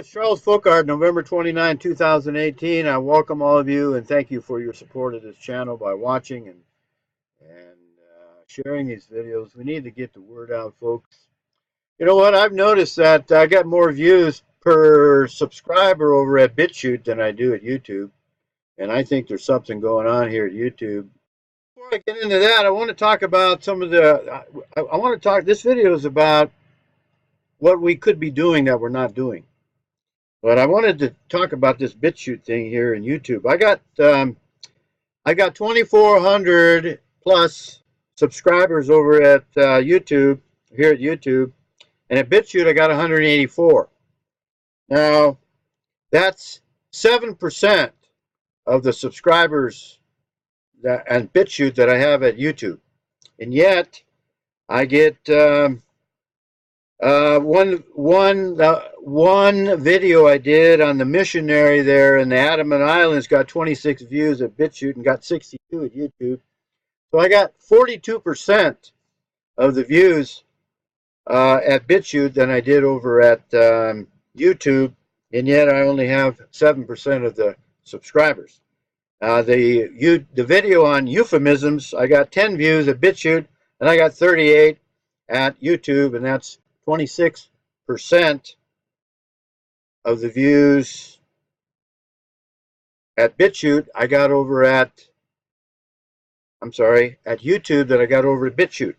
It's Charles Fockaert, November 29, 2018. I welcome all of you and thank you for your support of this channel by watching and sharing these videos. We need to get the word out, folks. You know what? I've noticed that I got more views per subscriber over at BitChute than I do at YouTube. And I think there's something going on here at YouTube. Before I get into that, I want to talk about some of the, this video is about what we could be doing that we're not doing. But I wanted to talk about this BitChute thing here in YouTube. I got 2,400 plus subscribers over at YouTube, here at YouTube, and at BitChute I got 184. Now, that's 7% of the subscribers and BitChute that I have at YouTube, and yet I get one video I did on the missionary there in the Andaman Islands got 26 views at BitChute and got 62 at YouTube. So I got 42% of the views at BitChute than I did over at YouTube, and yet I only have 7% of the subscribers. The video on euphemisms, I got 10 views at BitChute and I got 38 at YouTube, and that's 26% of the views at BitChute I got over at, at YouTube that I got over at BitChute.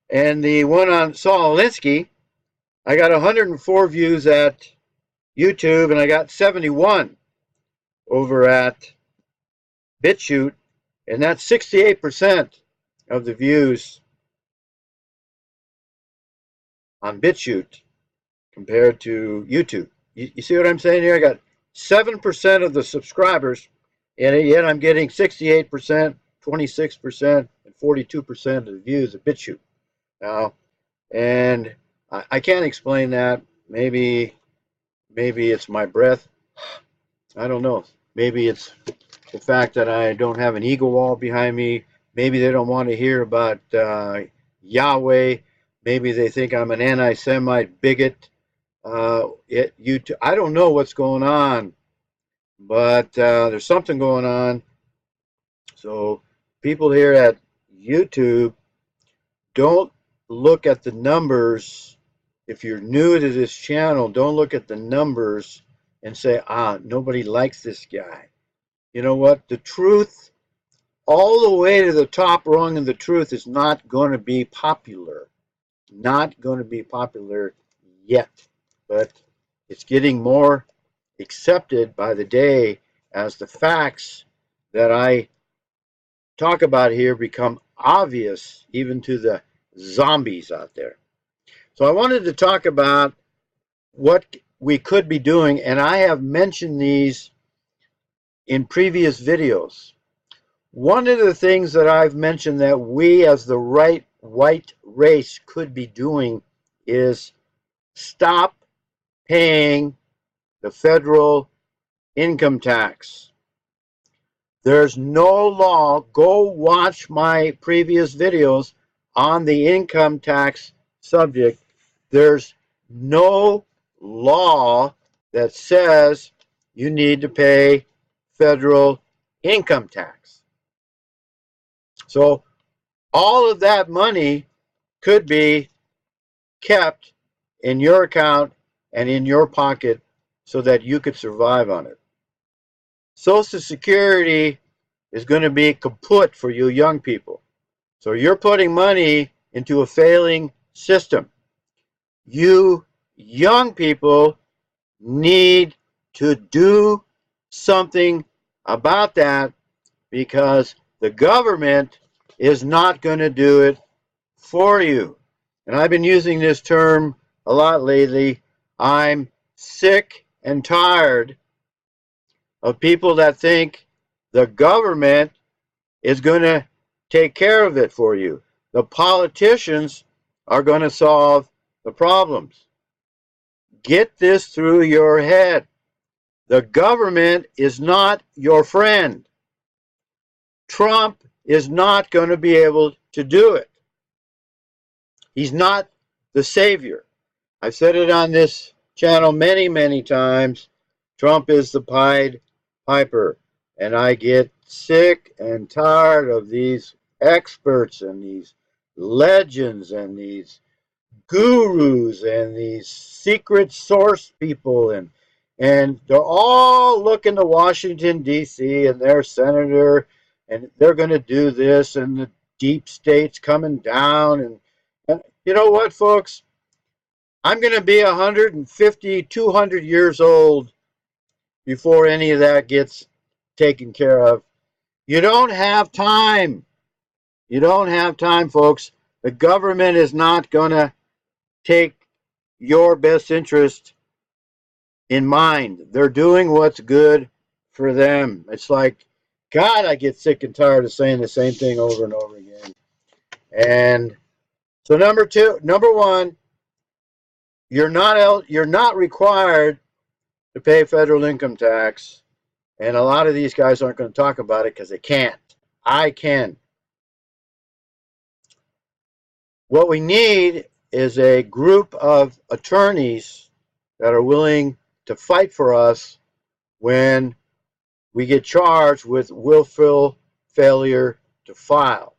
And the one on Saul Alinsky, I got 104 views at YouTube and I got 71 over at BitChute, and that's 68% of the views on BitChute compared to YouTube. You see what I'm saying here? I got 7% of the subscribers, and yet I'm getting 68%, 26%, and 42% of the views of BitChute. Now, and I can't explain that. Maybe it's my breath. I don't know. Maybe it's the fact that I don't have an ego wall behind me. Maybe they don't want to hear about Yahweh. Maybe they think I'm an anti-Semite bigot. YouTube, I don't know what's going on, but there's something going on. So people here at YouTube, don't look at the numbers. If you're new to this channel, don't look at the numbers and say, nobody likes this guy. You know what? The truth, all the way to the top rung of the truth, is not going to be popular. Not going to be popular yet, but it's getting more accepted by the day as the facts that I talk about here become obvious even to the zombies out there. So I wanted to talk about what we could be doing, and I have mentioned these in previous videos. One of the things that I've mentioned that we as the white race could be doing is stop paying the federal income tax. There's no law. Go watch my previous videos on the income tax subject. There's no law that says you need to pay federal income tax. So all of that money could be kept in your account and in your pocket so that you could survive on it. Social Security is going to be kaput for you young people. So you're putting money into a failing system. You young people need to do something about that, because the government is not going to do it for you. And I've been using this term a lot lately. I'm sick and tired of people that think the government is going to take care of it for you. The politicians are going to solve the problems. Get this through your head. The government is not your friend. Trump is not going to be able to do it. He's not the savior. I've said it on this channel many, many times. Trump is the Pied Piper. And I get sick and tired of these experts and these legends and these gurus and these secret source people, and they're all looking to Washington D.C. and their senator, and they're going to do this, and the deep state's coming down, and you know what, folks? I'm going to be 150, 200 years old before any of that gets taken care of. You don't have time. You don't have time, folks. The government is not going to take your best interest in mind. They're doing what's good for them. It's like, God, I get sick and tired of saying the same thing over and over again. And so number one, you're not required to pay federal income tax, and a lot of these guys aren't going to talk about it because they can't. I can. What we need is a group of attorneys that are willing to fight for us when we get charged with willful failure to file.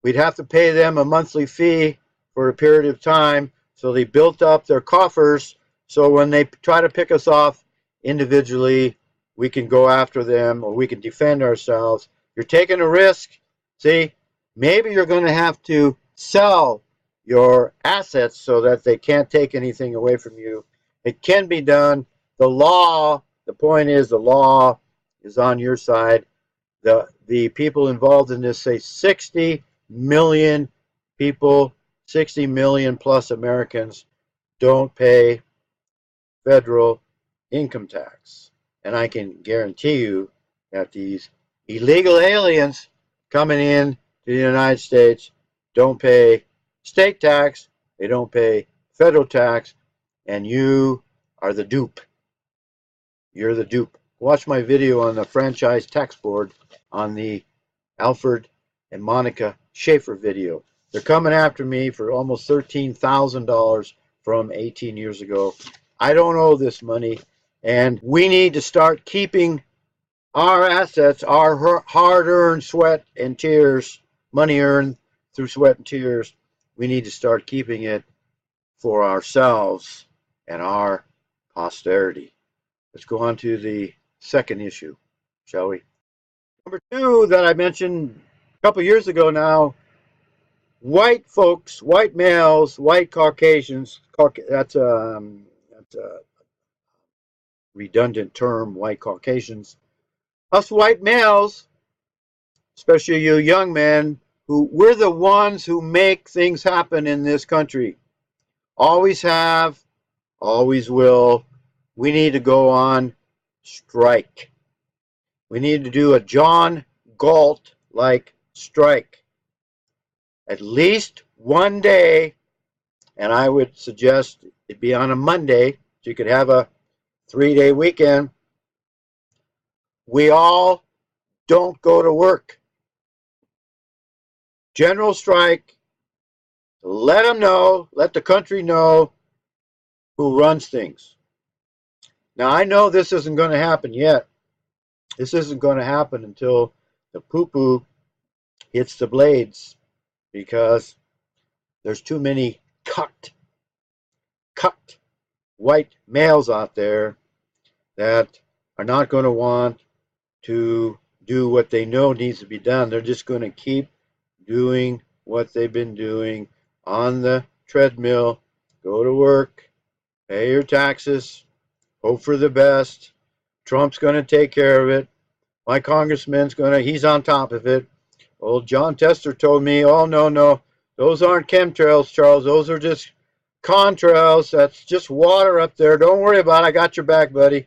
We'd have to pay them a monthly fee for a period of time, so they built up their coffers, so when they try to pick us off individually, we can go after them or we can defend ourselves. You're taking a risk. See, maybe you're going to have to sell your assets so that they can't take anything away from you. It can be done. The point is the law is on your side. The people involved in this say 60 million people, 60 million plus Americans don't pay federal income tax. And I can guarantee you that these illegal aliens coming in to the United States don't pay state tax, they don't pay federal tax, and you are the dupe. You're the dupe. Watch my video on the franchise tax board on the Alfred and Monica Schaefer video. They're coming after me for almost $13,000 from 18 years ago. I don't owe this money, and we need to start keeping our assets, our hard-earned sweat and tears, money earned through sweat and tears. We need to start keeping it for ourselves and our posterity. Let's go on to the second issue, shall we? Number two that I mentioned a couple years ago now, white folks, white males, white Caucasians, that's a redundant term, white Caucasians. Us white males, especially you young men, we're the ones who make things happen in this country. Always have, always will. We need to go on strike. We need to do a John Galt-like strike. At least one day, and I would suggest it be on a Monday, so you could have a 3-day weekend. We all don't go to work. General strike. Let them know, let the country know who runs things. Now, I know this isn't going to happen yet. This isn't going to happen until the poo-poo hits the blades, because there's too many cucked white males out there that are not going to want to do what they know needs to be done. They're just going to keep doing what they've been doing on the treadmill. Go to work, pay your taxes, hope for the best. Trump's going to take care of it. My congressman's he's on top of it. Old John Tester told me, oh, no, those aren't chemtrails, Charles. Those are just contrails. That's just water up there. Don't worry about it. I got your back, buddy.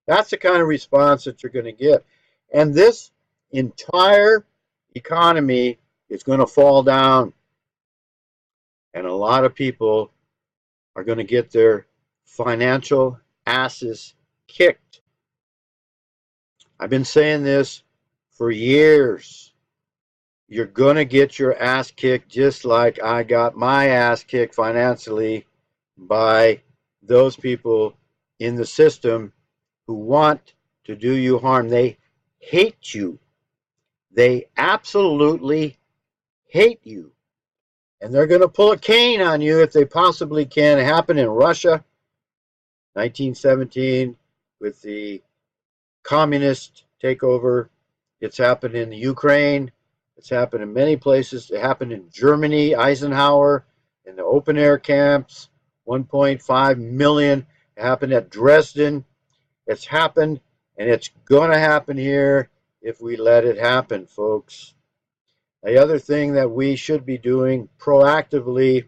That's the kind of response that you're going to get. And this entire economy is going to fall down. And a lot of people are going to get their financial asses kicked. I've been saying this for years. You're going to get your ass kicked just like I got my ass kicked financially by those people in the system who want to do you harm. They hate you. They absolutely hate you. And they're going to pull a cane on you if they possibly can. It happened in Russia, 1917, with the communist takeover. It's happened in the Ukraine. It's happened in many places. It happened in Germany, Eisenhower, in the open air camps, 1.5 million. It happened at Dresden. It's happened, and it's going to happen here if we let it happen, folks. The other thing that we should be doing proactively,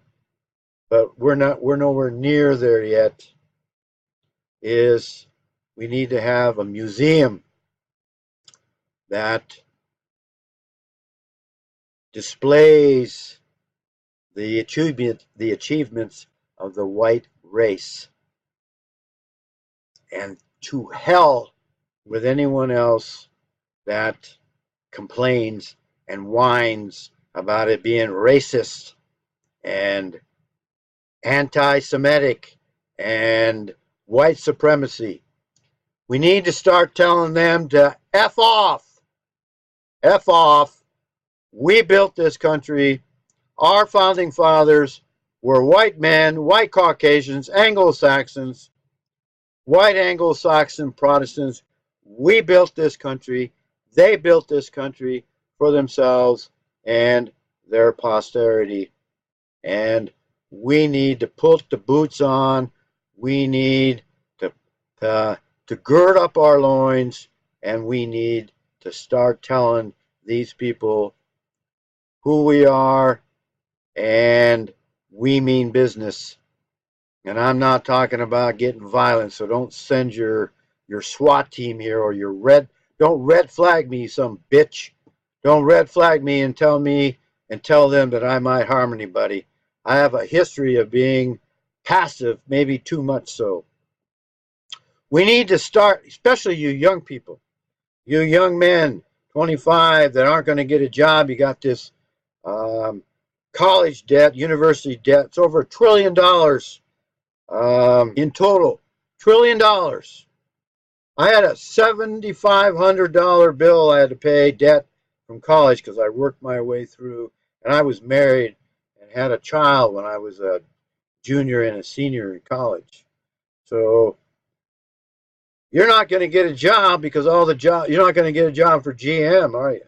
but we're nowhere near there yet, is we need to have a museum that displays the achievements of the white race, and to hell with anyone else that complains and whines about it being racist and anti-Semitic and white supremacy. We need to start telling them to F off. F off. We built this country. Our founding fathers were white men, white Caucasians, Anglo-Saxons, white Anglo-Saxon Protestants. We built this country. They built this country for themselves and their posterity. And we need to put the boots on. We need to gird up our loins, and we need to start telling these people who we are, and we mean business. And I'm not talking about getting violent, so don't send your SWAT team here, or don't red flag me, some bitch. Don't red flag me and tell them that I might harm anybody. I have a history of being passive, maybe too much so. We need to start, especially you young people, you young men, 25, that aren't going to get a job. You got this college debt, university debt. It's over $1 trillion in total. $1 trillion. I had a $7,500 bill I had to pay debt from college because I worked my way through, and I was married and had a child when I was a junior and a senior in college. So you're not going to get a job because you're not going to get a job for GM, are you?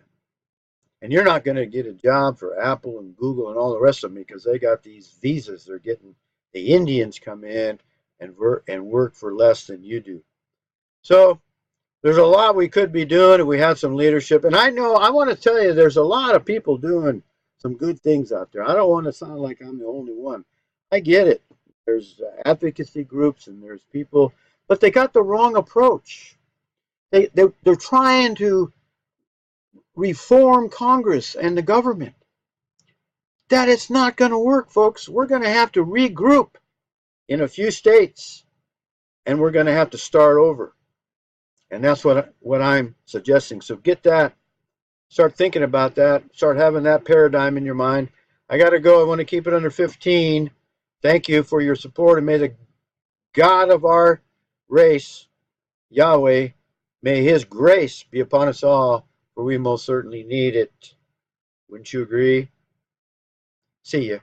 And you're not going to get a job for Apple and Google and all the rest of them because they got these visas. They're getting the Indians come in and work for less than you do. So there's a lot we could be doing if we had some leadership. And I want to tell you, there's a lot of people doing some good things out there. I don't want to sound like I'm the only one. I get it. There's advocacy groups and there's people, but they got the wrong approach. They're trying to reform Congress and the government. That it's not going to work, folks. We're going to have to regroup in a few states, and we're going to have to start over. And that's what I'm suggesting. So get that. Start thinking about that. Start having that paradigm in your mind. I got to go. I want to keep it under 15. Thank you for your support, and may the God of our race, Yahweh, may his grace be upon us all, for we most certainly need it. Wouldn't you agree? See ya.